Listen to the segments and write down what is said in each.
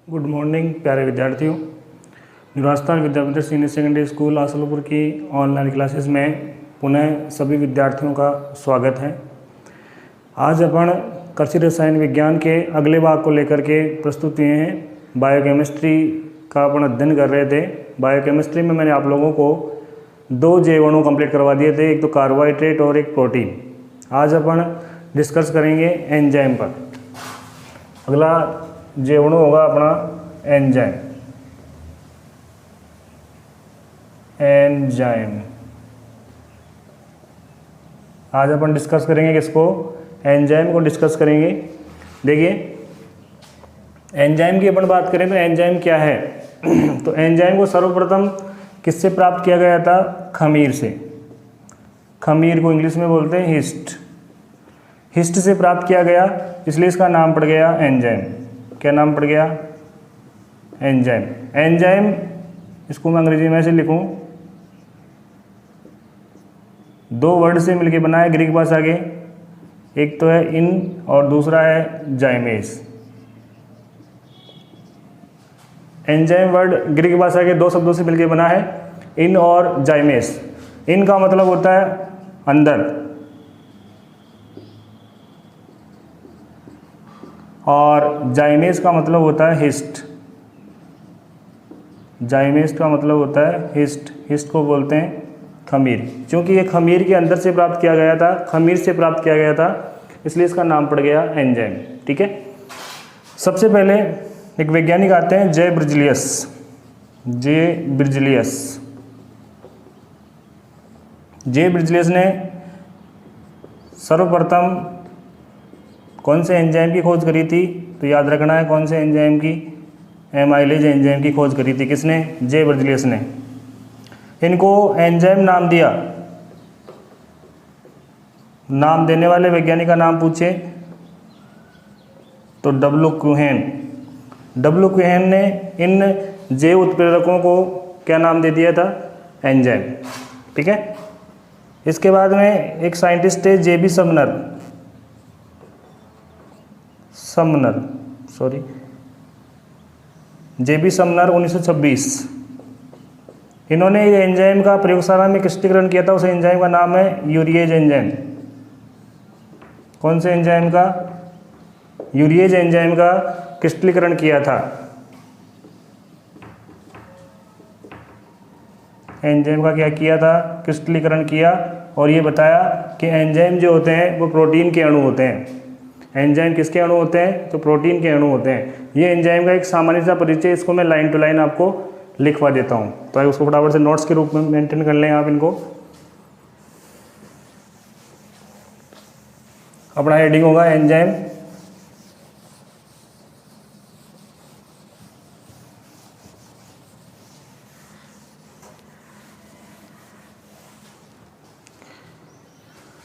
Good morning प्यारे विद्यार्थियों। निवासस्थान विद्यापीठ सीनियर सेकेंडरी स्कूल आसलपुर की ऑनलाइन क्लासेस में पुनः सभी विद्यार्थियों का स्वागत है। आज अपन कृषि रसायन विज्ञान के अगले भाग को लेकर के प्रस्तुत हुए हैं। बायोकेमिस्ट्री का अपन अध्ययन कर रहे थे। बायोकेमिस्ट्री में मैंने आप लोगों को 2 जैव अणु कंप्लीट करवा दिए थे, एक तो कार्बोहाइड्रेट और एक प्रोटीन। आज अपन डिस्कस करेंगे एंजाइम पर। अगला जैव अणु होगा अपना एंजाइम। आज अपन डिस्कस करेंगे किसको? एंजाइम को डिस्कस करेंगे। देखिए, एंजाइम की अपन बात करें तो एंजाइम क्या है? तो एंजाइम को सर्वप्रथम किससे प्राप्त किया गया था? खमीर से। खमीर को इंग्लिश में बोलते हैं हिस्ट। हिस्ट से प्राप्त किया गया, इसलिए इसका नाम पड़ गया एंजाइम। क्या नाम पड़ गया? एंजाइम। एंजाइम इसको मैं अंग्रेजी में ऐसे लिखूं, 2 वर्ड से मिलके बना है ग्रीक भाषा के। एक तो है इन और दूसरा है जाइमेस। एंजाइम वर्ड ग्रीक भाषा के 2 शब्दों से मिलके बना है, इन और जाइमेस। इन का मतलब होता है अंदर और जाइमेस का मतलब होता है हिस्ट। जाइमेस का मतलब होता है हिस्ट। हिस्ट को बोलते हैं खमीर। क्योंकि ये खमीर के अंदर से प्राप्त किया गया था, खमीर से प्राप्त किया गया था, इसलिए इसका नाम पड़ गया एंजाइम। ठीक है। सबसे पहले एक वैज्ञानिक आते हैं, जे ब्रिजलियस। जे ब्रिजलियस ने सर्वप्रथम कौन से एंजाइम की खोज करी थी? तो याद रखना है कौन से एंजाइम की? एमाइलेज एंजाइम की खोज करी थी। किसने? जे ब्रिजलियस ने। इनको एंजाइम नाम दिया। नाम देने वाले वैज्ञानिक का नाम पूछे तो डब्ल्यू क्यूहेन ने इन जैव उत्प्रेरकों को क्या नाम दे दिया था? एंजाइम। ठीक है। इसके बाद में एक साइंटिस्ट है, जेबी समनर। जेबी समनर 1926। इन्होंने एंजाइम का प्रयोगशाला में क्रिस्टलीकरण किया था। उस एंजाइम का नाम है यूरिएज एंजाइम। कौन से एंजाइम का? यूरिएज एंजाइम का क्रिस्टलीकरण किया था। एंजाइम का क्या किया था? क्रिस्टलीकरण किया। और ये बताया कि एंजाइम जो होते हैं वो प्रोटीन के अणु होते हैं। एंजाइम किसके अणु होते हैं? तो प्रोटीन के अणु होते हैं। ये एंजाइम का एक सामान्य सा परिचय, इसको मैं लाइन टू लाइन आपको लिखवा देता हूँ, तो उसको फटाफट से नोट्स के रूप में मेंटेन कर लें आप इनको। अपना हेडिंग होगा एंजाइम।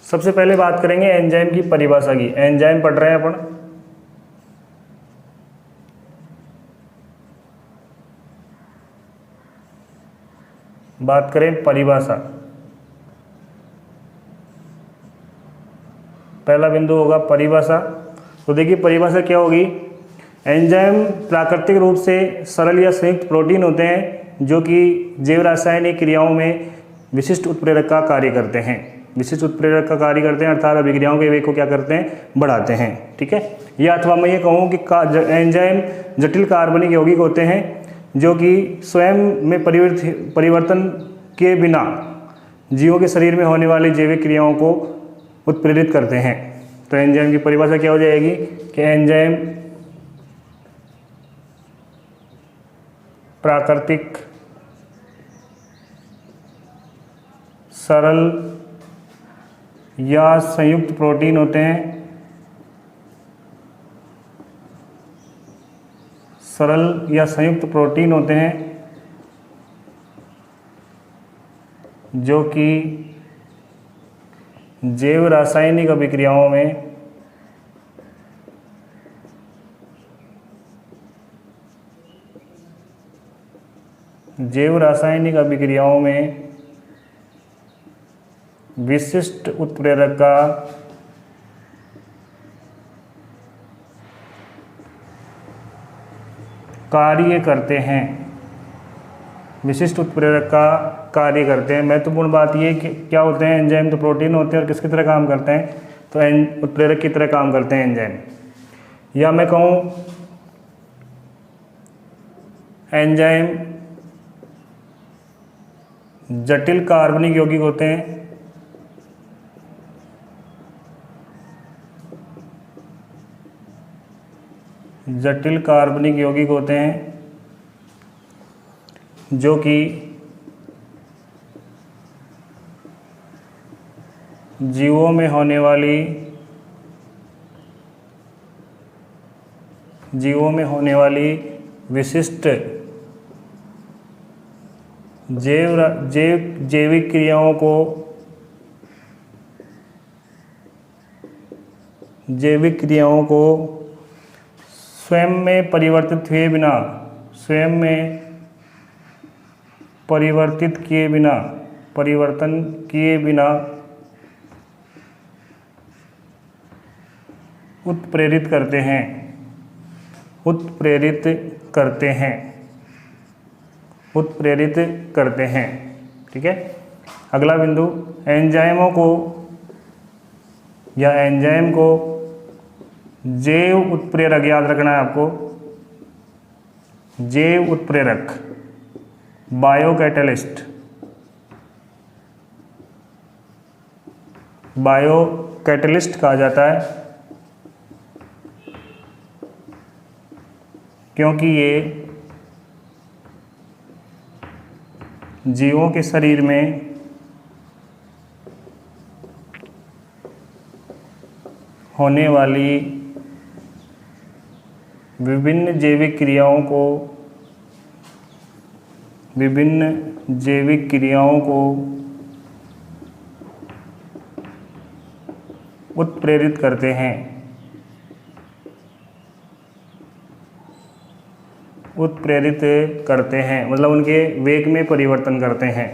सबसे पहले बात करेंगे एंजाइम की परिभाषा की। एंजाइम पढ़ रहे हैं अपन। बात करें परिभाषा, पहला बिंदु होगा परिभाषा। तो देखिए परिभाषा क्या होगी? एंजाइम प्राकृतिक रूप से सरल या संयुक्त प्रोटीन होते हैं जो कि जैव रासायनिक क्रियाओं में विशिष्ट उत्प्रेरक का कार्य करते हैं। विशिष्ट उत्प्रेरक का कार्य करते हैं अर्थात अभिक्रियाओं के वेग को क्या करते हैं? बढ़ाते हैं। ठीक है। या अथवा मैं ये कहूँ कि एंजाइम जटिल कार्बनिक यौगिक होते हैं जो कि स्वयं में परिवर्तन के बिना जीवों के शरीर में होने वाली जैविक क्रियाओं को उत्प्रेरित करते हैं। तो एंजाइम की परिभाषा क्या हो जाएगी कि एंजाइम प्राकृतिक सरल या संयुक्त प्रोटीन होते हैं। सरल या संयुक्त प्रोटीन होते हैं जो कि जैव रासायनिक अभिक्रियाओं में विशिष्ट उत्प्रेरक का कार्य करते हैं, विशिष्ट उत्प्रेरक का कार्य करते हैं। महत्वपूर्ण बात ये कि क्या होते हैं एंजाइम, तो प्रोटीन होते हैं और किसकी तरह काम करते हैं, तो उत्प्रेरक की तरह काम करते हैं एंजाइम। या मैं कहूँ एंजाइम जटिल कार्बनिक यौगिक होते हैं, जटिल कार्बनिक यौगिक होते हैं जो कि जीवों में होने वाली विशिष्ट जैविक क्रियाओं को स्वयं में परिवर्तित किए बिना उत्प्रेरित करते हैं। ठीक है। अगला बिंदु, एंजाइम को जैव उत्प्रेरक, याद रखना है आपको, जैव उत्प्रेरक बायोकैटलिस्ट कहा जाता है, क्योंकि ये जीवों के शरीर में होने वाली विभिन्न जैविक क्रियाओं को उत्प्रेरित करते हैं, मतलब उनके वेग में परिवर्तन करते हैं।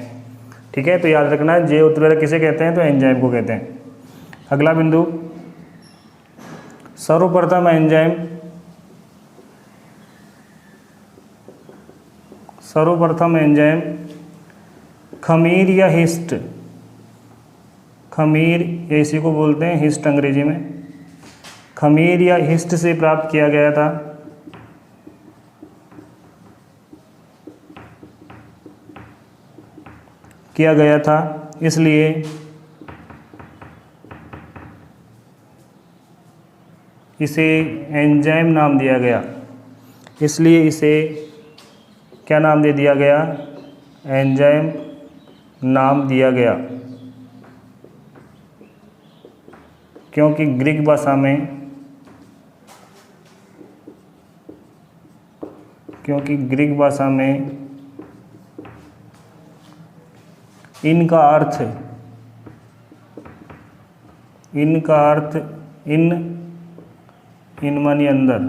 ठीक है। तो याद रखना जैव उत्प्रेरक किसे कहते हैं, तो एंजाइम को कहते हैं। अगला बिंदु, सर्वप्रथम एंजाइम खमीर या हिस्ट, खमीर या इसी को बोलते हैं हिस्ट अंग्रेजी में, खमीर या हिस्ट से प्राप्त किया गया था, इसलिए इसे एंजाइम नाम दिया गया। इसलिए इसे क्या नाम दे दिया गया, एंजाइम नाम दिया गया, क्योंकि ग्रीक भाषा में इनका अर्थ इन मानी अंदर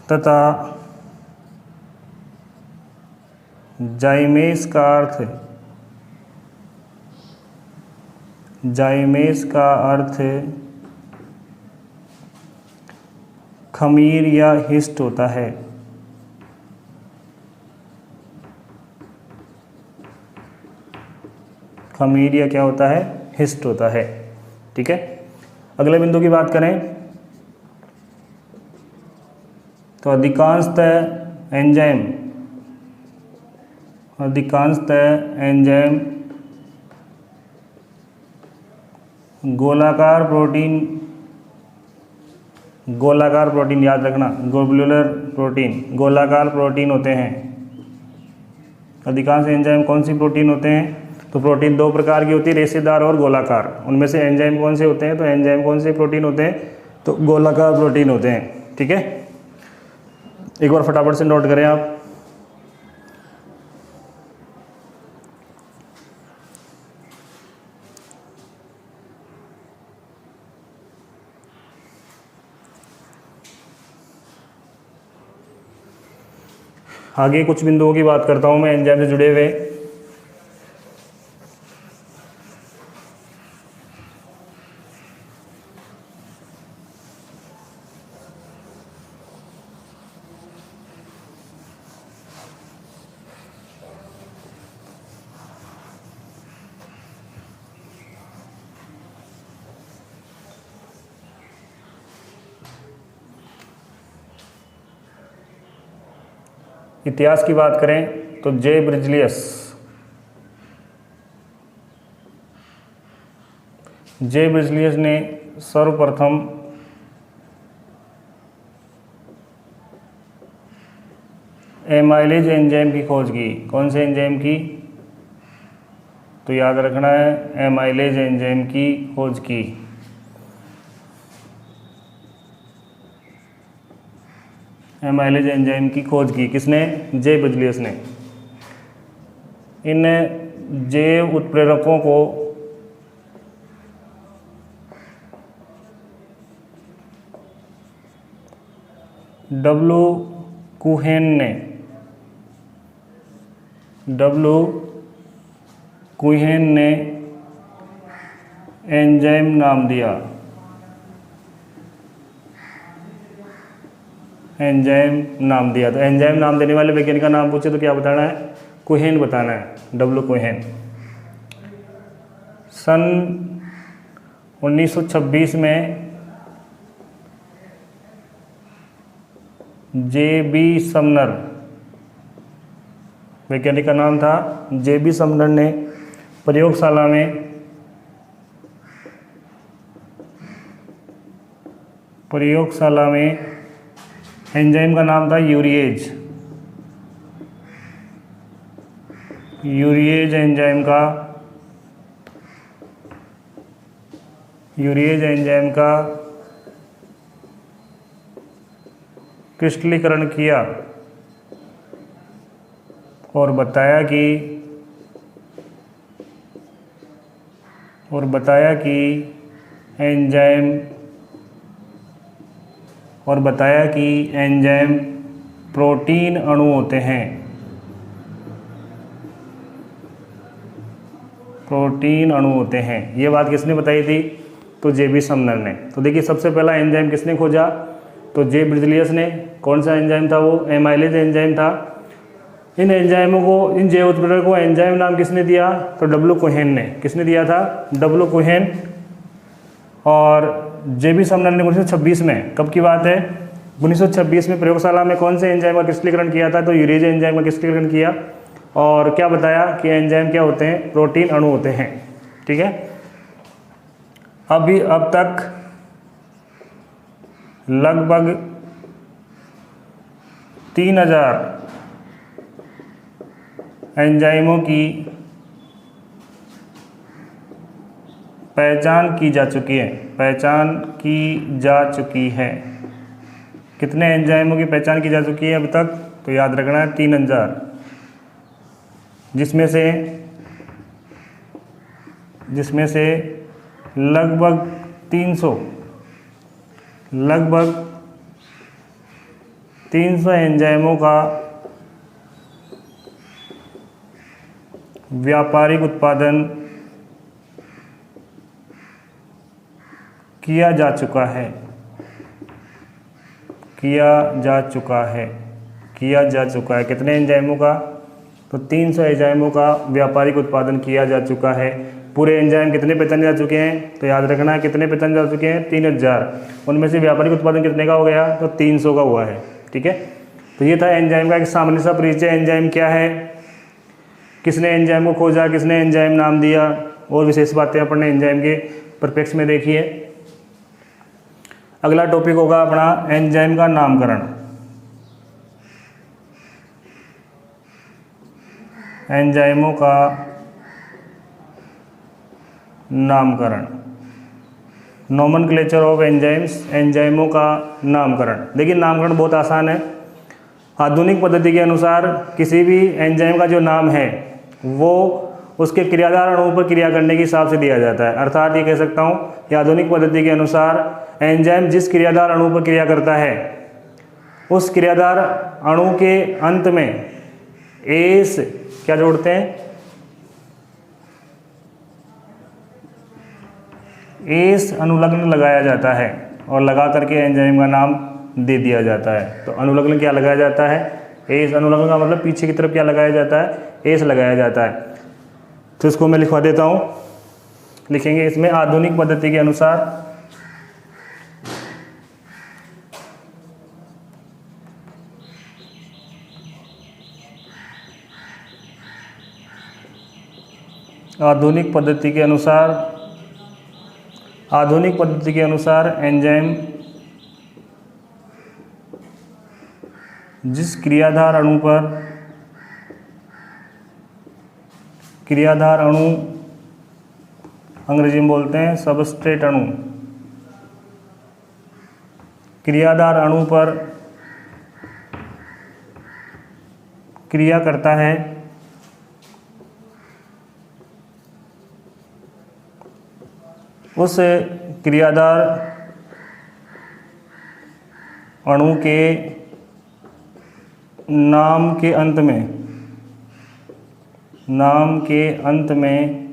तथा जाइमेस का अर्थ खमीर या हिस्ट होता है। खमीर या क्या होता है, हिस्ट होता है। ठीक है। अगले बिंदु की बात करें तो अधिकांशतः एंजाइम गोलाकार प्रोटीन, याद रखना, गोलाकार प्रोटीन होते हैं। अधिकांश एंजाइम कौन सी प्रोटीन होते हैं, तो प्रोटीन दो प्रकार की होती है, रेशेदार और गोलाकार। उनमें से एंजाइम कौन से होते हैं, तो एंजाइम कौन से प्रोटीन होते हैं, तो गोलाकार प्रोटीन होते हैं। ठीक है। एक बार फटाफट से नोट करें आप। आगे कुछ बिंदुओं की बात करता हूं मैं एंजाइम से जुड़े हुए। इतिहास की बात करें तो जे ब्रिजलियस ने सर्वप्रथम एमाइलेज एंजाइम की खोज की। कौन से एंजाइम की? तो याद रखना है, एमाइलेज एंजाइम की खोज की। एमाइलेज एंजाइम की खोज की किसने? जे ब्रिजलियस ने। इन जैव उत्प्रेरकों को डब्ल्यू कुहेन ने एंजाइम नाम दिया। तो एंजाइम नाम देने वाले वैज्ञानिक का नाम पूछे तो क्या बताना है? कुहेन बताना है, डब्ल्यू कुहेन। सन 1926 में जे.बी. समनर, वैज्ञानिक का नाम था जे.बी. समनर ने प्रयोगशाला में एंजाइम का नाम था यूरिएज एंजाइम का क्रिस्टलीकरण किया और बताया कि एंजाइम प्रोटीन अणु होते हैं। ये बात किसने बताई थी? तो जे.बी. समनर ने। तो देखिए सबसे पहला एंजाइम किसने खोजा? तो जे ब्रिजलियस ने। कौन सा एंजाइम था वो? एमाइलेज एंजाइम था। इन जैव उत्प्रेरकों को एंजाइम नाम किसने दिया? तो डब्ल्यू कुहेन ने। किसने दिया था? डब्ल्यू कुहेन। और जे.बी. समनर ने 1926 में, कब की बात है? 1926 में प्रयोगशाला में कौन से एंजाइम का क्रिस्टलीकरण किया था? तो यूरिएज एंजाइम का क्रिस्टलीकरण किया और क्या बताया कि एंजाइम क्या होते हैं? प्रोटीन अणु होते हैं। ठीक है। अब तक लगभग 3000 एंजाइमों की पहचान की जा चुकी है। कितने एंजाइमों की पहचान की जा चुकी है अब तक? तो याद रखना है 3000, जिसमें से लगभग 300 एंजाइमों का व्यापारिक उत्पादन किया जा चुका है। कितने एंजाइमों का? तो 300 एंजाइमों का व्यापारिक उत्पादन किया जा चुका है। पूरे एंजाइम कितने पहचाने जा चुके हैं? तो याद रखना है कितने पहचाने जा चुके हैं? 3000। उनमें से व्यापारिक उत्पादन कितने का हो गया? तो 300 का हुआ है। ठीक है। तो ये था एंजाइम का एक सामान्य सा परिचय। एंजाइम क्या है, किसने एंजाइम को खोजा, किसने एंजाइम नाम दिया, और विशेष बातें अपन ने एंजाइम के परिप्रेक्ष्य में देखी है। अगला टॉपिक होगा अपना एंजाइम का नामकरण। एंजाइमों का नामकरण, नोमेनक्लेचर ऑफ एंजाइम्स, एंजाइमों का नामकरण। देखिए नामकरण बहुत आसान है। आधुनिक पद्धति के अनुसार किसी भी एंजाइम का जो नाम है वो उसके क्रियाधार अणु पर क्रिया करने के हिसाब से दिया जाता है। अर्थात ये कह सकता हूँ कि आधुनिक पद्धति के अनुसार एंजाइम जिस क्रियाधार अणु पर क्रिया करता है उस क्रियाधार अणु के अंत में एस क्या जोड़ते हैं? एस अनुलग्न लगाया जाता है और लगा करके एंजाइम का नाम दे दिया जाता है। तो अनुलग्न क्या लगाया जाता है? एस। अनुलग्न का मतलब पीछे की तरफ क्या लगाया जाता है? एस लगाया जाता है। तो इसको मैं लिखवा देता हूँ, लिखेंगे इसमें आधुनिक पद्धति के अनुसार आधुनिक पद्धति के अनुसार एंजाइम जिस क्रियाधार अणु अंग्रेजी में बोलते हैं सबस्ट्रेट अणु, क्रियाधार अणु पर क्रिया करता है उस क्रियाधार अणु के नाम के अंत में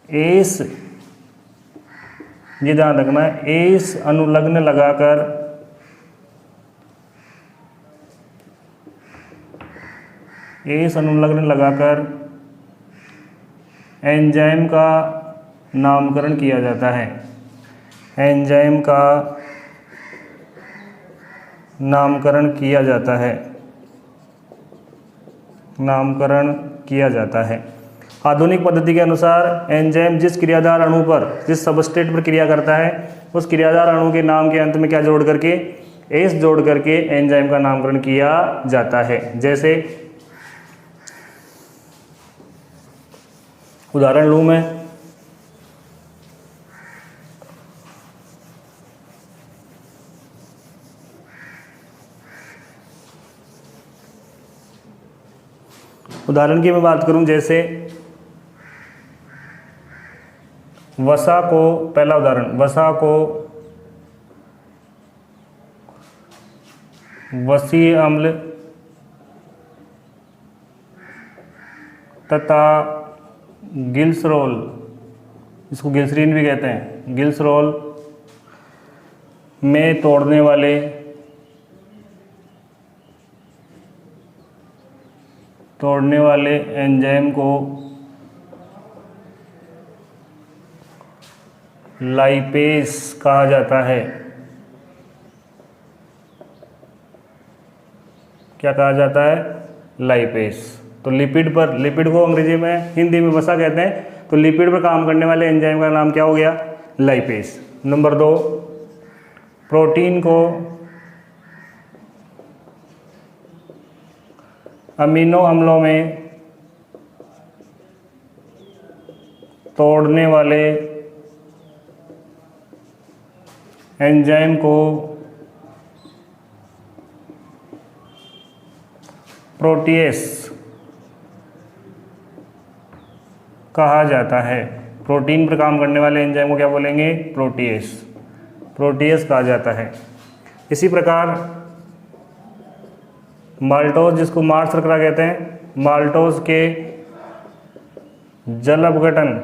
एस, ये ध्यान रखना है, एस अनुलग्न लगाकर एंजाइम का नामकरण किया जाता है। एंजाइम का नामकरण किया जाता है। आधुनिक पद्धति के अनुसार एंजाइम जिस क्रियाधार अणु पर, जिस सबस्ट्रेट पर क्रिया करता है, उस क्रियाधार अणु के नाम के अंत में क्या जोड़ करके, एस जोड़ करके एंजाइम का नामकरण किया जाता है। जैसे उदाहरण लूँ मैं, उदाहरण की मैं बात करूं, जैसे वसा को, पहला उदाहरण, वसा को वसीय अम्ल तथा गिल्सरोल, इसको गिल्सरीन भी कहते हैं, गिल्सरोल में तोड़ने वाले एंजाइम को लाइपेस कहा जाता है। क्या कहा जाता है? लाइपेस। तो लिपिड को अंग्रेजी में, हिंदी में वसा कहते हैं, तो लिपिड पर काम करने वाले एंजाइम का नाम क्या हो गया? लाइपेस। नंबर 2, प्रोटीन को अमीनो अम्लों में तोड़ने वाले एंजाइम को प्रोटीएस कहा जाता है। प्रोटीन पर काम करने वाले एंजाइम को क्या बोलेंगे? प्रोटीएस कहा जाता है। इसी प्रकार माल्टोज, जिसको मार्स शर्करा कहते हैं, माल्टोज के जल अपघटन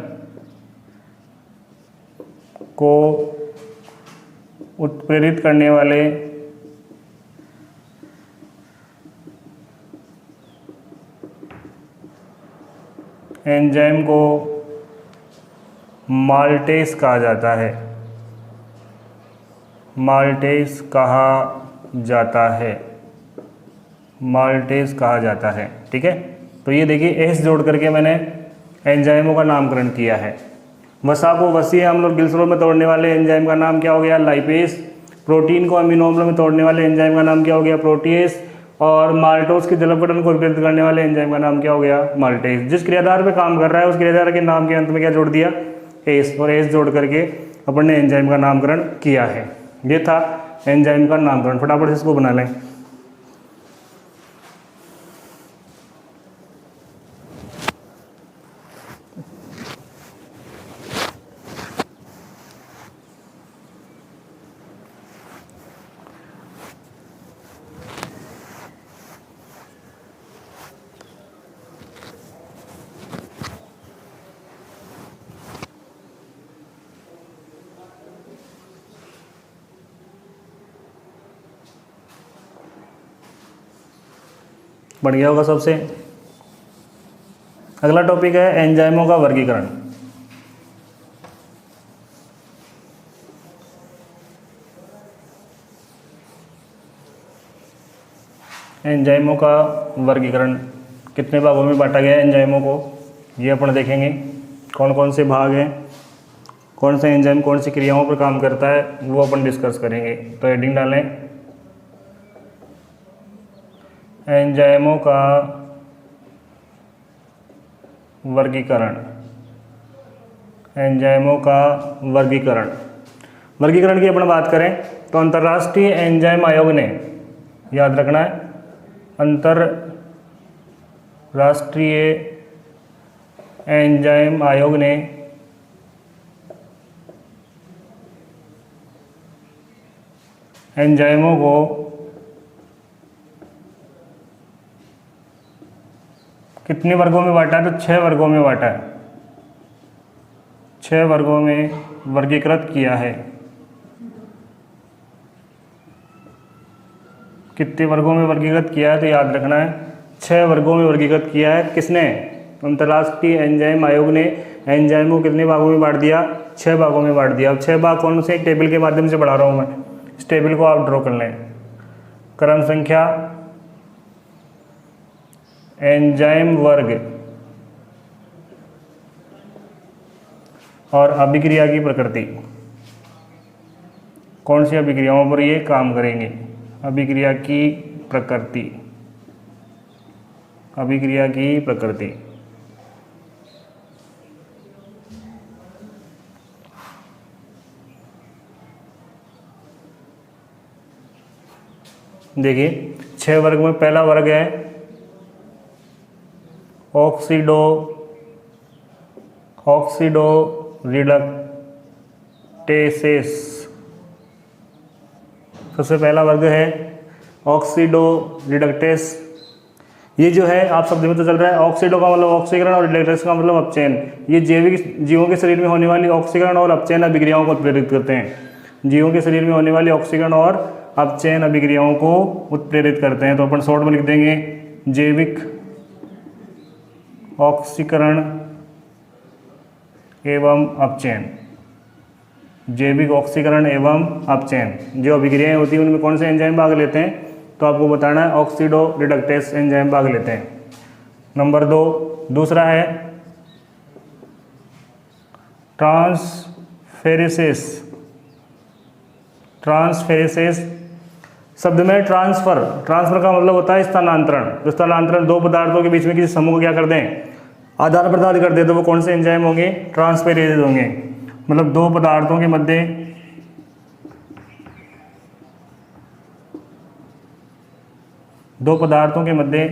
को उत्प्रेरित करने वाले एंजाइम को माल्टेस कहा जाता है। माल्टेस कहा जाता है। ठीक है, तो ये देखिए एस जोड़ करके मैंने एंजाइमों का नामकरण किया है। वसा को वसीय अम्ल और गिल्सरोल में तोड़ने वाले एंजाइम का नाम क्या हो गया? लाइपेस। प्रोटीन को अमीनो अम्ल में तोड़ने वाले एंजाइम का नाम क्या हो गया? प्रोटीएस। और माल्टोज के जल अपघटन को उत्प्रेरित करने वाले एंजाइम का नाम क्या हो गया? माल्टेस। जिस क्रियाधार पे काम कर रहा है उस क्रियाधार के नाम के अंत में क्या जोड़ दिया? एस। और एस जोड़ करके अपन ने एंजाइम का नामकरण किया है। ये था एंजाइम का नामकरण। फटाफट से इसको बना लें। बढ़ गया होगा सबसे। अगला टॉपिक है एंजाइमों का वर्गीकरण। एंजाइमों का वर्गीकरण कितने भागों में बांटा गया है एंजाइमों को, ये अपन देखेंगे। कौन कौन से भाग हैं, कौन सा एंजाइम कौन सी क्रियाओं पर काम करता है, वो अपन डिस्कस करेंगे। तो हेडिंग डालें एंजाइमों का वर्गीकरण। एंजाइमों का वर्गीकरण, वर्गीकरण की अपन बात करें तो अंतर्राष्ट्रीय एंजाइम आयोग ने, याद रखना है, अंतर्राष्ट्रीय एंजाइम आयोग ने एंजाइमों को कितने वर्गों में बांटा है? तो 6 वर्गों में बांटा है, 6 वर्गों में वर्गीकृत किया है। कितने वर्गों में वर्गीकृत किया है? तो याद रखना है 6 वर्गों में वर्गीकृत किया है। किसने? अंतर्राष्ट्रीय एंजाइम आयोग ने एंजाइम को कितने भागों में बांट दिया? 6 भागों में बांट दिया। अब 6 भाग कौन से? एक टेबल के माध्यम से बढ़ा रहा हूँ मैं, इस टेबल को आप ड्रॉ कर लें। क्रम संख्या, एंजाइम वर्ग और अभिक्रिया की प्रकृति। कौन सी अभिक्रियाओं पर ये काम करेंगे? अभिक्रिया की प्रकृति, अभिक्रिया की प्रकृति। देखिए 6 वर्ग में पहला वर्ग है ऑक्सीडो रिडक्टेसेस। सबसे पहला वर्ग है ऑक्सीडो रिडक्टेस। ये जो है आप शब्द में तो चल रहा है, ऑक्सीडो का मतलब ऑक्सीकरण और रिडक्टेस का मतलब अपचयन। ये जैविक जीवों के शरीर में होने वाली ऑक्सीकरण और अपचयन अभिक्रियाओं को उत्प्रेरित करते हैं। जीवों के शरीर में होने वाली ऑक्सीकरण और अपचयन अभिक्रियाओं को उत्प्रेरित करते हैं। तो अपन शॉर्ट में लिख देंगे जैविक ऑक्सीकरण एवं अपचयन। जैविक ऑक्सीकरण एवं अपचयन जो अभिक्रियाएं होती हैं उनमें कौन से एंजाइम भाग लेते हैं? तो आपको बताना है ऑक्सीडो रिडक्टेस एंजाइम भाग लेते हैं। नंबर 2, दूसरा है ट्रांसफेरेसेस। ट्रांसफेरेसेस शब्द में ट्रांसफर का मतलब होता है स्थानांतरण। तो स्थानांतरण 2 पदार्थों के बीच में किसी समूह को क्या कर दें? आदान प्रदान कर दें। तो वो कौन से एंजाइम होंगे? ट्रांसफेरेसेस होंगे। मतलब 2 पदार्थों के मध्य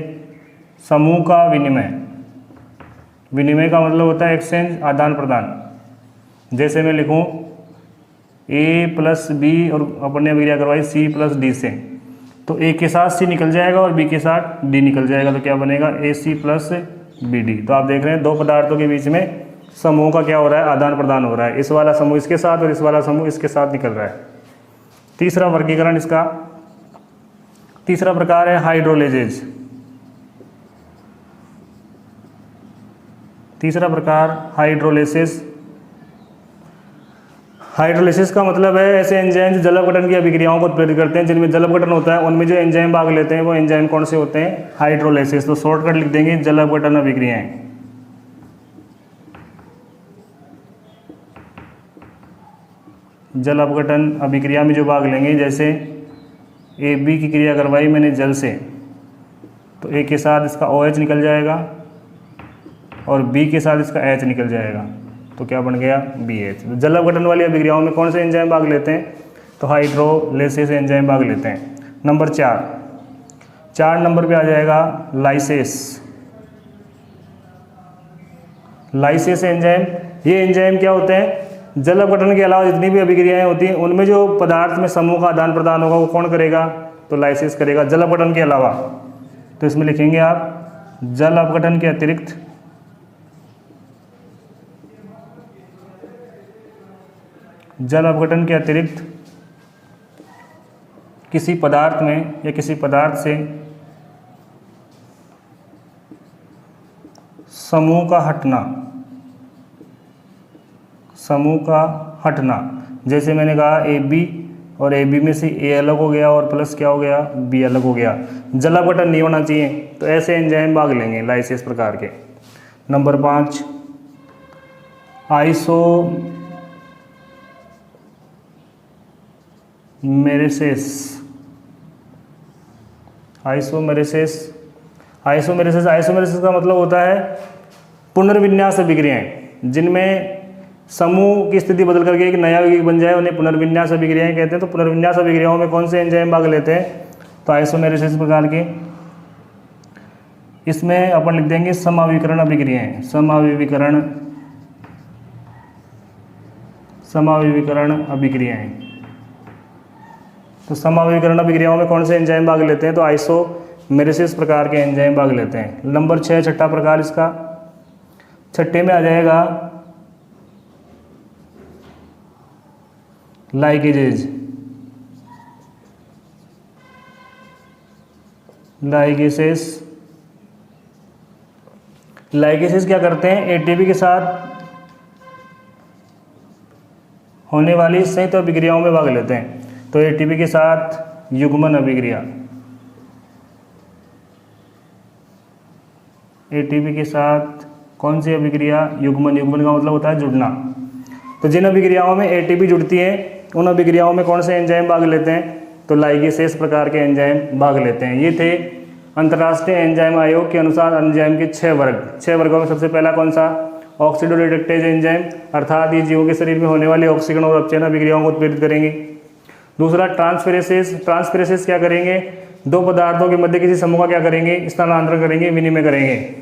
समूह का विनिमय का मतलब होता है एक्सचेंज, आदान प्रदान। जैसे मैं लिखूं A+B और अपन ने अभिक्रिया करवाई C+D से, तो A के साथ C निकल जाएगा और B के साथ D निकल जाएगा। तो क्या बनेगा? AC+BD। तो आप देख रहे हैं 2 पदार्थों के बीच में समूह का क्या हो रहा है? आदान प्रदान हो रहा है। इस वाला समूह इसके साथ और इस वाला समूह इसके साथ निकल रहा है। तीसरा वर्गीकरण इसका, तीसरा प्रकार है हाइड्रोलेजेज। तीसरा प्रकार हाइड्रोलिसिस। हाइड्रोलिसिस का मतलब है ऐसे एंजाइम जो जल अपघटन की अभिक्रियाओं को उत्प्रेरित करते हैं। जिनमें जल अपघटन होता है उनमें जो एंजाइम भाग लेते हैं वो एंजाइम कौन से होते हैं? हाइड्रोलिसिस। तो शॉर्टकट लिख देंगे जल अपघटन अभिक्रियाएं। जल अपघटन अभिक्रिया में जो भाग लेंगे, जैसे AB की क्रिया करवाई मैंने जल से, तो A के साथ इसका OH निकल जाएगा और B के साथ इसका H निकल जाएगा। तो क्या बन गया? BH। तो जल अपघटन वाली अभिक्रियाओं में कौन से एंजाइम भाग लेते हैं? तो हाइड्रोलिसिस एंजाइम भाग लेते हैं। नंबर 4 नंबर पे आ जाएगा लाइसेस। लाइसेस एंजाइम, ये एंजाइम क्या होते हैं? जल अपघटन के अलावा जितनी भी अभिक्रियाएं होती हैं उनमें जो पदार्थ में समूह का आदान प्रदान होगा वो कौन करेगा? तो लाइसेस करेगा, जल अपघटन के अलावा। तो इसमें लिखेंगे आप जल अपघटन के अतिरिक्त किसी पदार्थ में या किसी पदार्थ से समूह का हटना। जैसे मैंने कहा AB और AB में से A अलग हो गया और प्लस क्या हो गया, B अलग हो गया। जल अपघटन नहीं होना चाहिए, तो ऐसे एंजाइम भाग लेंगे लाइसेस प्रकार के। नंबर 5 आइसोमेरेसिस का मतलब होता है पुनर्विन्यास अभिक्रियाएं, जिनमें समूह की स्थिति बदल करके एक नया यौगिक बन जाए, उन्हें पुनर्विन्यास अभिक्रियाएं कहते हैं। तो पुनर्विन्यास अभिक्रियाओं में कौन से एंजाइम भाग लेते हैं, तो आइसोमेरेसिस प्रकार के। इसमें अपन लिख देंगे समाविकरण अभिक्रियाएं, समाविकरण अभिक्रियाएं। तो समाविकरण अभिक्रियाओं में कौन से एंजाइम भाग लेते हैं, तो आइसोमेरेसिस प्रकार के एंजाइम भाग लेते हैं। नंबर 6 छठा प्रकार इसका, छठे में आ जाएगा लाइगेजेज। लाइगेसेस क्या करते हैं, एटीपी के साथ होने वाली संयुक्त अभिक्रियाओं में भाग लेते हैं। तो एटीपी के साथ युग्मन अभिक्रिया, एटीपी के साथ कौन सी अभिक्रिया, युग्मन का मतलब होता है जुड़ना। तो जिन अभिक्रियाओं में एटीपी जुड़ती है उन अभिक्रियाओं में कौन से एंजाइम भाग लेते हैं, तो लाइगेसेस प्रकार के एंजाइम भाग लेते हैं। ये थे अंतर्राष्ट्रीय एंजाइम आयोग के अनुसार एंजाइम के 6 वर्ग। 6 वर्गों में सबसे पहला कौन सा, ऑक्सीडोरिडक्टेज एंजाइम, अर्थात ये जीवों के शरीर में होने वाले ऑक्सीकरण और अपचयन अभिक्रियाओं को उत्प्रेरित करेंगे। दूसरा ट्रांसफेरेसेस क्या करेंगे, दो पदार्थों के मध्य किसी समूह का क्या करेंगे, स्थानांतरण करेंगे, विनिमय करेंगे।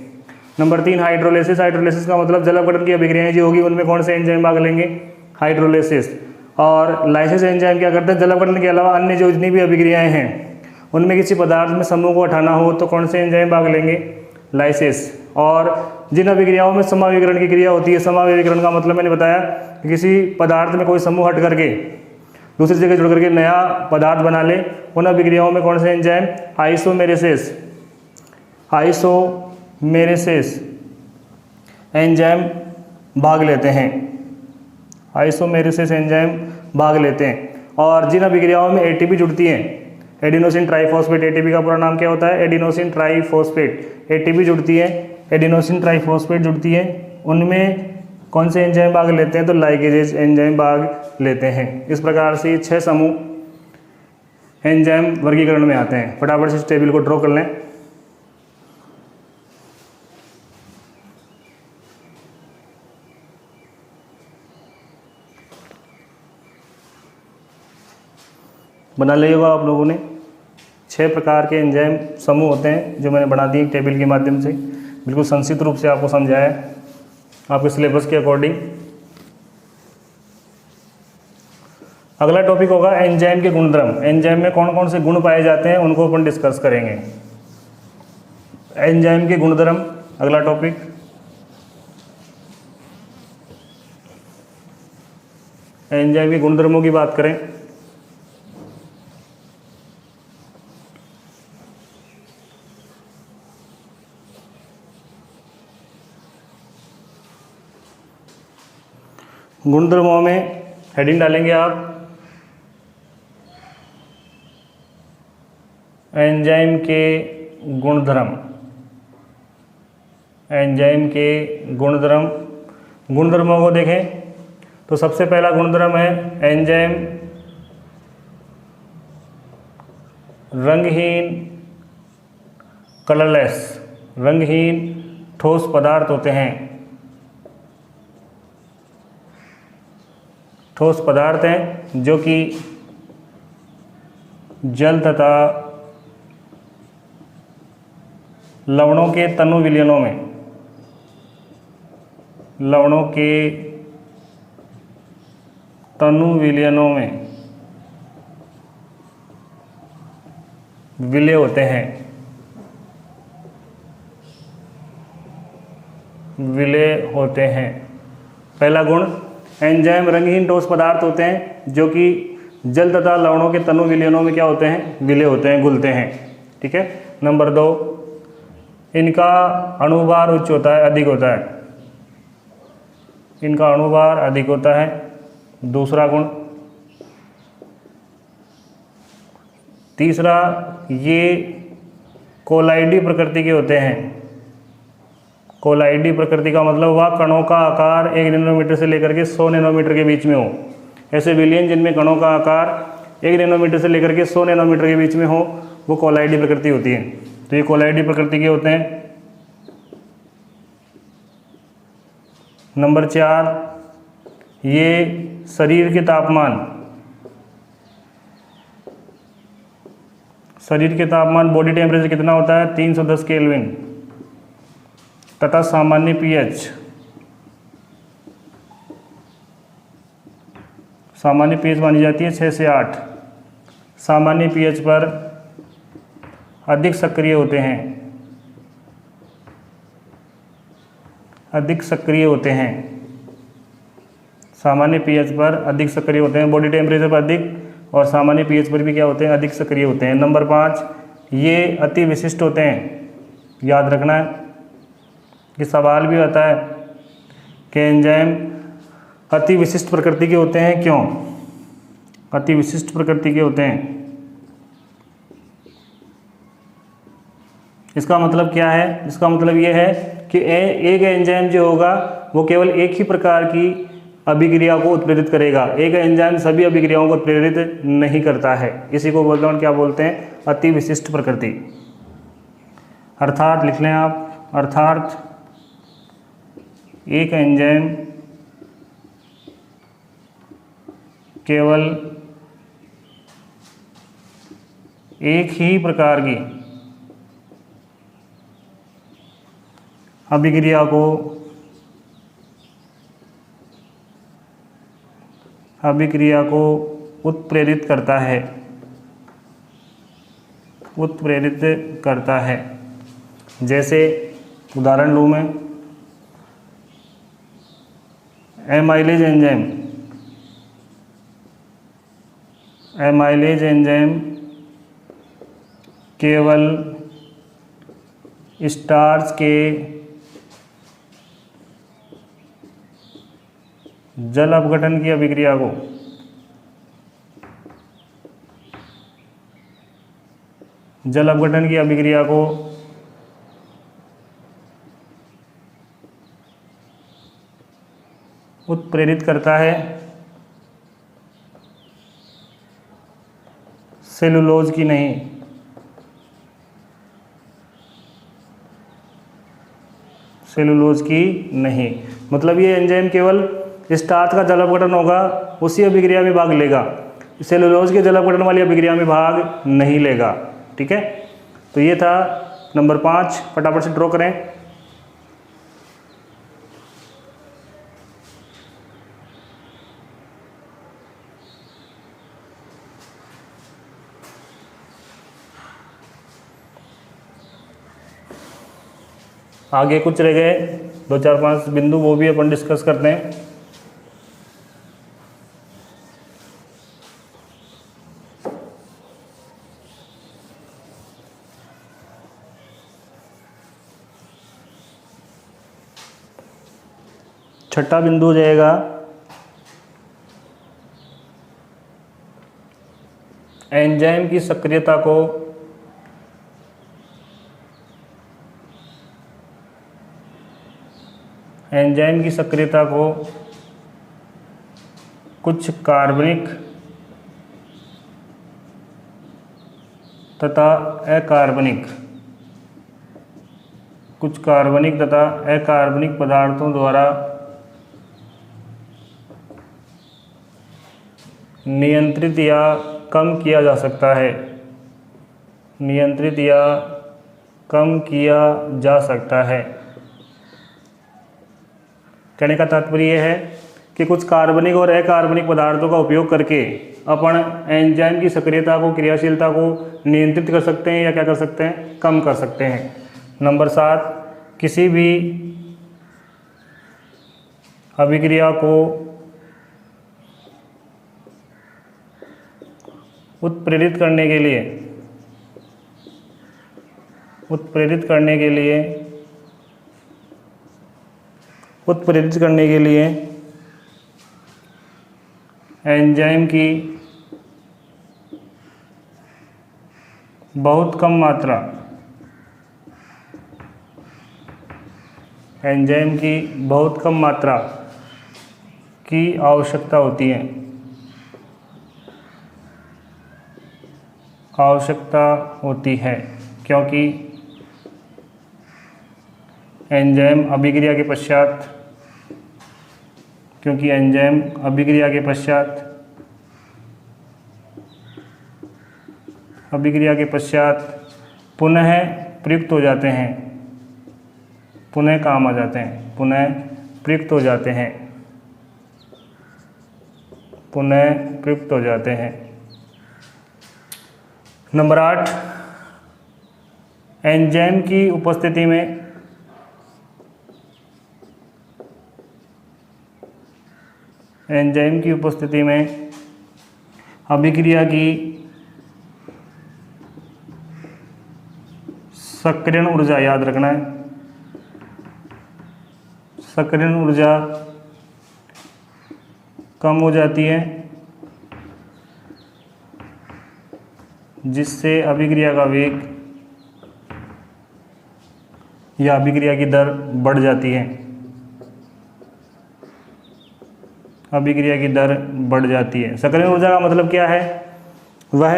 नंबर 3 हाइड्रोलिसिस का मतलब जल अपघटन की अभिक्रियाएं जो होगी उनमें कौन से एंजाइम भाग लेंगे, हाइड्रोलिसिस। और लाइसिस एंजाइम क्या करते हैं, जल अपघटन के अलावा अन्य जो जितनी भी अभिक्रियाएं हैं उनमें किसी पदार्थ में समूह को हटाना हो तो कौन से एंजाइम भाग लेंगे, लाइसिस। और जिन अभिक्रियाओं में समाविकरण की क्रिया होती है, समाविकरण का मतलब मैंने बताया कि किसी पदार्थ में कोई समूह हट करके दूसरी जगह जुड़ करके नया पदार्थ बना ले, उन अभिक्रियाओं में कौन से एंजाइम, आइसोमेरेसिस एंजाइम भाग लेते हैं, आइसोमेरेसिस एंजाइम भाग लेते हैं। और जिन अभिक्रियाओं में एटीपी जुड़ती है, एडिनोसिन ट्राइफॉस्फेट, एटीपी का पूरा नाम क्या होता है, एडिनोसिन ट्राइफॉस्फेट, एटीपी जुड़ती है, एडिनोसिन ट्राइफॉस्फेट जुड़ती है, उनमें कौन से एंजाइम भाग लेते हैं, तो लाइगेजेस एंजाइम भाग लेते हैं। इस प्रकार से 6 समूह एंजाइम वर्गीकरण में आते हैं। फटाफट से इस टेबल को ड्रॉ कर लें। बना लिएगा आप लोगों ने। 6 प्रकार के एंजाइम समूह होते हैं जो मैंने बना दिए टेबल के माध्यम से, बिल्कुल संक्षिप्त रूप से आपको समझाया है आपके सिलेबस के अकॉर्डिंग। अगला टॉपिक होगा एंजाइम के गुणधर्म। एंजाइम में कौन कौन से गुण पाए जाते हैं उनको अपन डिस्कस करेंगे। एंजाइम के गुणधर्म अगला टॉपिक। एंजाइम के गुणधर्मों की बात करें गुणधर्मों में हेडिंग डालेंगे आप एंजाइम के गुणधर्म, एंजाइम के गुणधर्म। गुणधर्मों को देखें तो सबसे पहला गुणधर्म है एंजाइम रंगहीन, कलरलेस, रंगहीन ठोस पदार्थ होते हैं। ठोस पदार्थ हैं जो कि जल तथा लवणों के तनु विलयनों में, लवणों के तनु विलयनों में विलय होते हैं, विलय होते हैं। पहला गुण, एंजाइम रंगहीन ठोस पदार्थ होते हैं जो कि जल तथा लवणों के तनु विलयनों में क्या होते हैं, विलय होते हैं, घुलते हैं। ठीक है। नंबर 2, इनका अणुभार उच्च होता है, अधिक होता है, इनका अणुभार अधिक होता है। दूसरा गुण, तीसरा, ये कोलाइडी प्रकृति के होते हैं। कोलाइडी प्रकृति का मतलब हुआ कणों का आकार 1 नैनोमीटर से लेकर के 100 नैनोमीटर के बीच में हो। ऐसे विलयन जिनमें कणों का आकार 1 नैनोमीटर से लेकर के 100 नैनोमीटर के बीच में हो, वो कोलाइडी प्रकृति होती है। तो ये कोलाइडी प्रकृति के होते हैं। नंबर 4, ये शरीर के तापमान बॉडी टेम्परेचर कितना होता है? 310 केल्विन तथा सामान्य पीएच मानी जाती है 6 से 8। सामान्य पीएच पर अधिक सक्रिय होते हैं, सामान्य पीएच पर अधिक सक्रिय होते हैं, बॉडी टेम्परेचर पर अधिक और सामान्य पीएच पर भी क्या होते हैं? अधिक सक्रिय होते हैं। नंबर 5, ये अति विशिष्ट होते हैं। याद रखना है, ये सवाल भी आता है कि एंजाइम अति विशिष्ट प्रकृति के होते हैं, क्यों? अति विशिष्ट प्रकृति के होते हैं, इसका मतलब क्या है? इसका मतलब ये है कि एक एंजाइम जो होगा वो केवल एक ही प्रकार की अभिक्रिया को उत्प्रेरित करेगा। एक एंजाइम सभी अभिक्रियाओं को उत्प्रेरित नहीं करता है। इसी को क्या बोलते हैं? अति विशिष्ट प्रकृति। अर्थात लिख लें आप, अर्थात एक एंजाइम केवल एक ही प्रकार की अभिक्रिया को उत्प्रेरित करता है। जैसे उदाहरण लूँ मैं, एमाइलेज एंजाइम केवल स्टार्च के जल अपघटन की अभिक्रिया को उत्प्रेरित करता है, सेलुलोज की नहीं। मतलब ये एंजाइम केवल स्टार्च का जल अपघटन होगा, उसी अभिक्रिया में भाग लेगा, सेलुलोज के जल अपघटन वाली अभिक्रिया में भाग नहीं लेगा। ठीक है, तो ये था नंबर 5। फटाफट से ड्रॉ करें। आगे कुछ रह गए 2-4-5 बिंदु, वो भी अपन डिस्कस करते हैं। छठा बिंदु हो जाएगा एंजाइम की सक्रियता को कुछ कार्बनिक तथा अकार्बनिक पदार्थों द्वारा नियंत्रित या कम किया जा सकता है। कहने का तात्पर्य यह है कि कुछ कार्बनिक और अकार्बनिक पदार्थों का उपयोग करके अपन एंजाइम की सक्रियता को, क्रियाशीलता को नियंत्रित कर सकते हैं या क्या कर सकते हैं? कम कर सकते हैं। नंबर 7, किसी भी अभिक्रिया को उत्प्रेरित करने के लिए एंजाइम की बहुत कम मात्रा, एंजाइम की बहुत कम मात्रा की आवश्यकता होती है, क्योंकि एंजाइम अभिक्रिया के पश्चात पुनः प्रयुक्त हो जाते हैं, पुनः काम आ जाते हैं, पुनः प्रयुक्त हो जाते हैं। नंबर 8, एंजाइम की उपस्थिति में अभिक्रिया की सक्रियण ऊर्जा, याद रखना है, सक्रियण ऊर्जा कम हो जाती है, जिससे अभिक्रिया का वेग या अभिक्रिया की दर बढ़ जाती है, सक्रियण ऊर्जा का मतलब क्या है? वह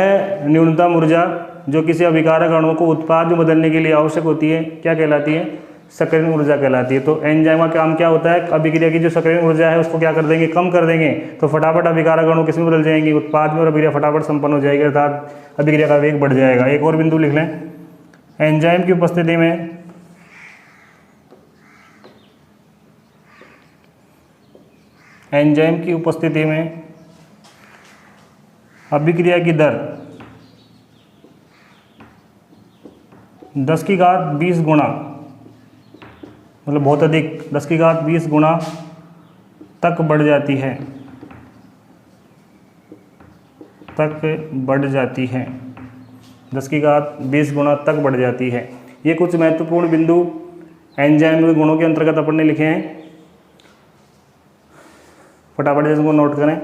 न्यूनतम ऊर्जा जो किसी अभिकारक अणु को उत्पाद में बदलने के लिए आवश्यक होती है, क्या कहलाती है? सक्रियण ऊर्जा कहलाती है। तो एंजाइम का काम क्या होता है? अभिक्रिया की जो सक्रियण ऊर्जा है उसको क्या कर देंगे? कम कर देंगे, तो फटाफट अभिकारक अणु किस में बदल जाएंगे? उत्पाद में, और अभिक्रिया फटाफट संपन्न हो जाएगी, अर्थात अभिक्रिया का वेग बढ़ जाएगा। एक और बिंदु लिख लें, एंजाइम की उपस्थिति में अभिक्रिया की दर 10 की घात 20 गुणा, मतलब बहुत अधिक, 10 की घात 20 गुणा तक बढ़ जाती है, 10 की घात 20 गुणा तक बढ़ जाती है। ये कुछ महत्वपूर्ण बिंदु एंजाइम के गुणों के अंतर्गत अपन ने लिखे हैं, फटाफट से इसको नोट करें।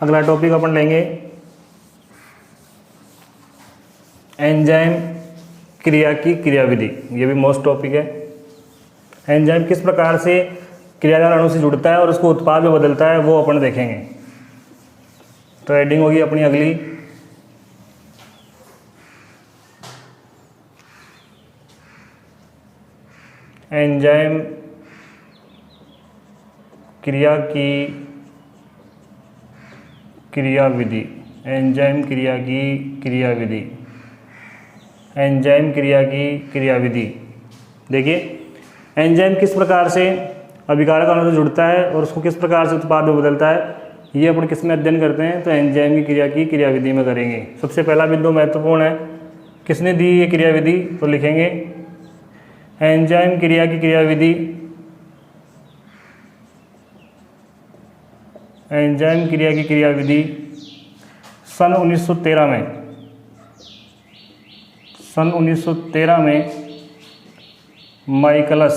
अगला टॉपिक अपन लेंगे एंजाइम क्रिया की क्रियाविधि। ये भी मोस्ट टॉपिक है। एंजाइम किस प्रकार से क्रियाधार अणु से जुड़ता है और उसको उत्पाद में बदलता है, वो अपन देखेंगे। तो हेडिंग होगी अपनी अगली, एंजाइम क्रिया की क्रियाविधि। एंजाइम क्रिया की क्रियाविधि, एंजाइम क्रिया की क्रियाविधि। देखिए, एंजाइम किस प्रकार से अभिकारक अणु से जुड़ता है और उसको किस प्रकार से उत्पाद में बदलता है, ये अपन किस में अध्ययन करते हैं? तो एंजाइम की क्रिया की क्रियाविधि में करेंगे। सबसे पहला बिंदु महत्वपूर्ण है, किसने दी ये क्रियाविधि? तो लिखेंगे एंजाइम क्रिया की क्रियाविधि, एंजाइम क्रिया की क्रियाविधि सन 1913 में माइकलस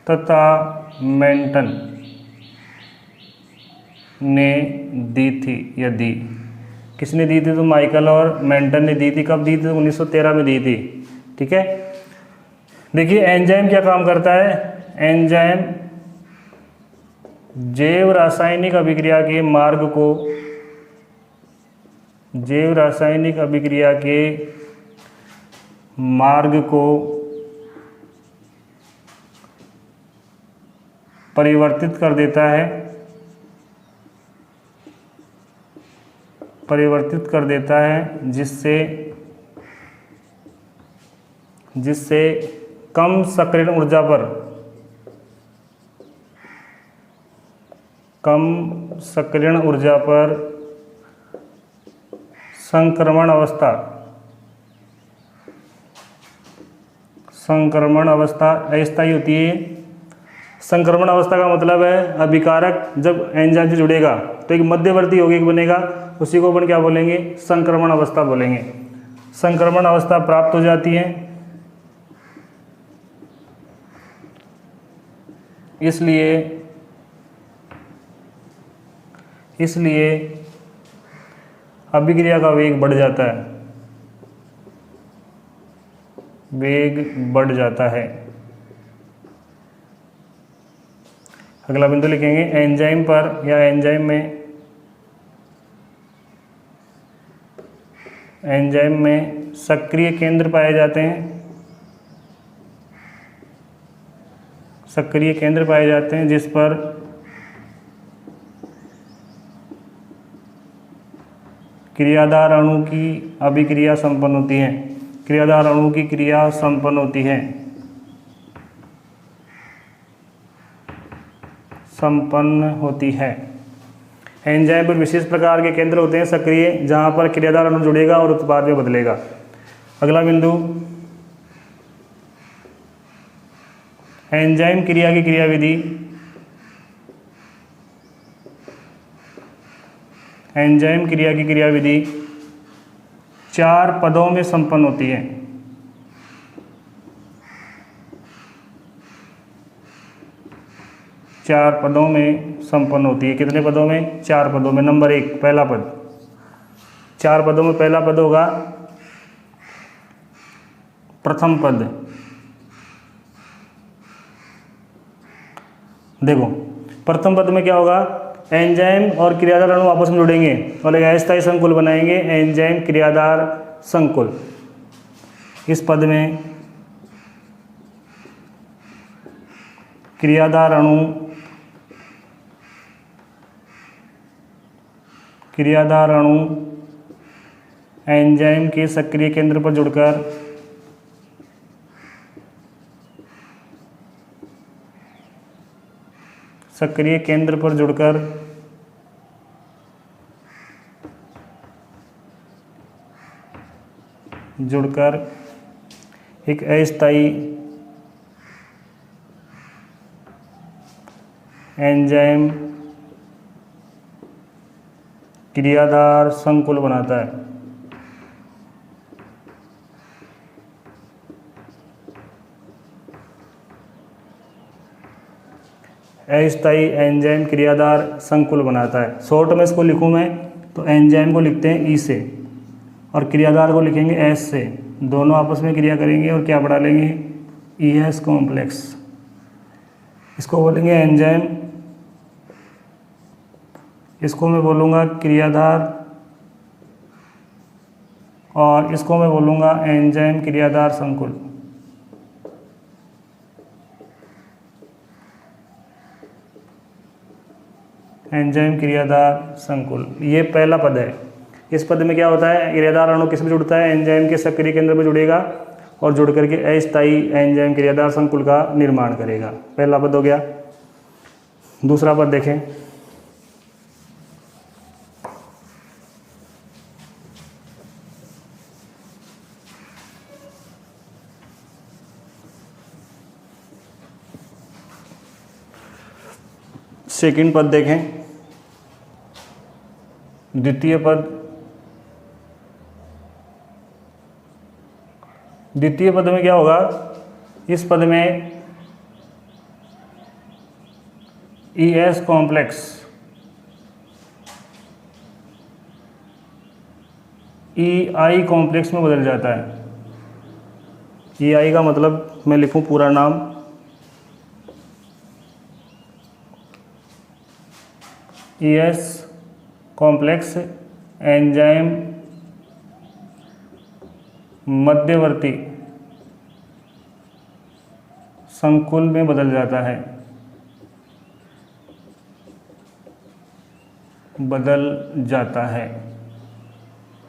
तथा मेंटन ने दी थी, या दी। किसने दी थी? तो माइकल और मेंटन ने दी थी। कब दी थी? 1913 में दी थी। ठीक है। देखिए, एंजाइम क्या काम करता है? एंजाइम जैव रासायनिक अभिक्रिया के मार्ग को, जैव रासायनिक अभिक्रिया के मार्ग को परिवर्तित कर देता है, परिवर्तित कर देता है, जिससे कम सक्रियण ऊर्जा पर संक्रमण अवस्था अस्थायी होती है। संक्रमण अवस्था का मतलब है अभिकारक जब एंजाइम से जुड़ेगा तो एक मध्यवर्ती यौगिक बनेगा, उसी को अपन क्या बोलेंगे? संक्रमण अवस्था बोलेंगे। संक्रमण अवस्था प्राप्त हो जाती है, इसलिए अभिक्रिया का वेग बढ़ जाता है। अगला बिंदु लिखेंगे एंजाइम पर या एंजाइम में सक्रिय केंद्र पाए जाते हैं जिस पर क्रियाधार अणु की अभिक्रिया संपन्न होती है। एंजाइम पर विशेष प्रकार के केंद्र होते हैं सक्रिय, जहां पर क्रियाधार अणु जुड़ेगा और उत्पाद में बदलेगा। अगला बिंदु एंजाइम क्रिया की क्रियाविधि। एंजाइम क्रिया की क्रियाविधि 4 पदों में संपन्न होती है। कितने पदों में? 4 पदों में। नंबर 1 पहला पद, 4 पदों में पहला पद होगा प्रथम पद। देखो प्रथम पद में क्या होगा? एंजाइम और क्रियाधार अणु आपस में जुड़ेंगे और एक अस्थायी संकुल बनाएंगे, एंजाइम क्रियाधार संकुल। इस पद में क्रियाधार अणु एंजाइम के सक्रिय केंद्र पर जुड़कर एक अस्थायी एंजाइम क्रियाधार संकुल बनाता है। अस्थायी एंजाइम क्रियाधार संकुल बनाता है। शॉर्ट में इसको लिखूं मैं तो एंजाइम को लिखते हैं ई से और क्रियाधार को लिखेंगे एस से। दोनों आपस में क्रिया करेंगे और क्या बढ़ा लेंगे? ES complex. इसको बोलेंगे एंजाइम, इसको मैं बोलूँगा क्रियाधार और इसको मैं बोलूँगा एंजाइम क्रियाधार संकुल। एंजाइम क्रियाधार संकुल, ये पहला पद है। इस पद में क्या होता है? क्रियाधार अणु किस में जुड़ता है? एंजाइम के सक्रिय केंद्र में जुड़ेगा और जुड़ करके अस्थायी एंजाइम क्रियाधार संकुल का निर्माण करेगा। पहला पद हो गया। दूसरा पद देखें। सेकंड पद देखें। द्वितीय पद में क्या होगा? इस पद में ES कॉम्प्लेक्स EI कॉम्प्लेक्स में बदल जाता है। EI का मतलब मैं लिखूं पूरा नाम, ES कॉम्प्लेक्स एंजाइम मध्यवर्ती संकुल में बदल जाता है।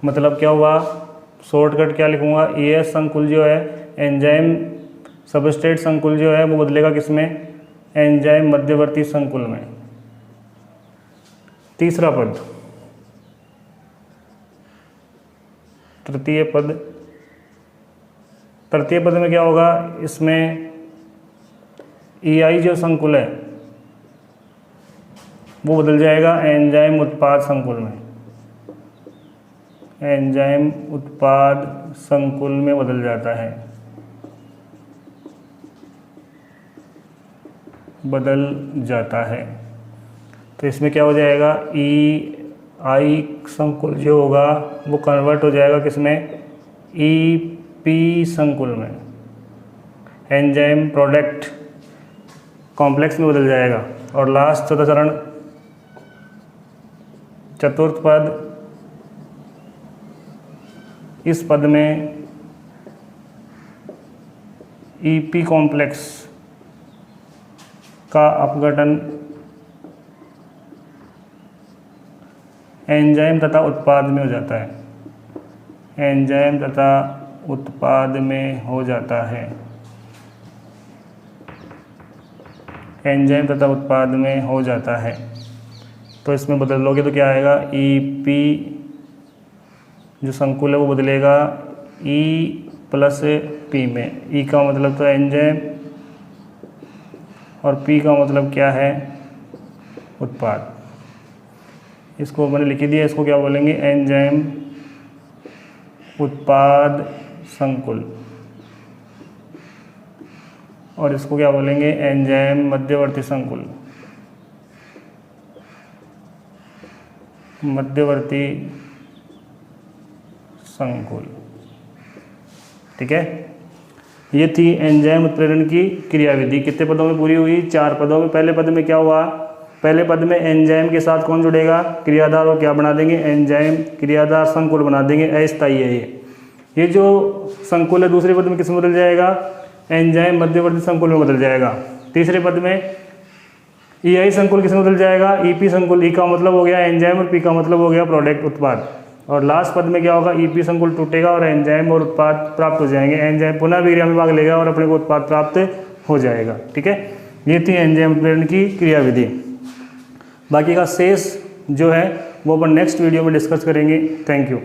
मतलब क्या हुआ, शॉर्टकट क्या लिखूँगा, ES संकुल जो है एंजाइम सबस्ट्रेट संकुल जो है वो बदलेगा किसमें, एंजाइम मध्यवर्ती संकुल में। तीसरा पद, तृतीय पद में क्या होगा, इसमें EI जो संकुल है वो बदल जाएगा एंजाइम उत्पाद संकुल में, एंजाइम उत्पाद संकुल में बदल जाता है, तो इसमें क्या हो जाएगा, EI संकुल जो होगा वो कन्वर्ट हो जाएगा किसमें, EP संकुल में, एंजाइम प्रोडक्ट कॉम्प्लेक्स में बदल जाएगा। और लास्ट चौथा चरण, चतुर्थ पद, इस पद में EP कॉम्प्लेक्स का अपघटन एंजाइम तथा उत्पाद में हो जाता है, एंजाइम तथा उत्पाद में हो जाता है, एंजाइम तथा उत्पाद में हो जाता है। तो इसमें बदल लोगे तो क्या आएगा, EP जो संकुल है वो बदलेगा E प्लस P में। E का मतलब तो एंजाइम और P का मतलब क्या है, उत्पाद। इसको मैंने लिख दिया, इसको क्या बोलेंगे, एंजाइम उत्पाद संकुल, और इसको क्या बोलेंगे, एंजाइम मध्यवर्ती संकुल, मध्यवर्ती संकुल। ठीक है, ये थी एंजाइम उत्प्रेरण की क्रियाविधि। कितने पदों में पूरी हुई, 4 पदों में। पहले पद में क्या हुआ, पहले पद में एंजाइम के साथ कौन जुड़ेगा, क्रियाधार, और क्या बना देंगे, एंजाइम क्रियाधार संकुल बना देंगे, अस्थायी है ये जो संकुल है। दूसरे पद में किस में बदल जाएगा, एंजाइम मध्यवर्ती संकुल में बदल जाएगा। तीसरे पद में EI संकुल किस में बदल जाएगा, EP संकुल। E का मतलब हो गया एंजाइम और P का मतलब हो गया प्रोडक्ट, उत्पाद। और लास्ट पद में क्या होगा, EP संकुल टूटेगा और एंजाइम और उत्पाद प्राप्त हो जाएंगे। एंजाइम पुनः विक्रिया में भाग लेगा और अपने को उत्पाद प्राप्त हो जाएगा। ठीक है, ये थी एंजाइम उत्प्रेरण की क्रियाविधि। बाकी का शेष जो है वो अपन नेक्स्ट वीडियो में डिस्कस करेंगे। Thank you.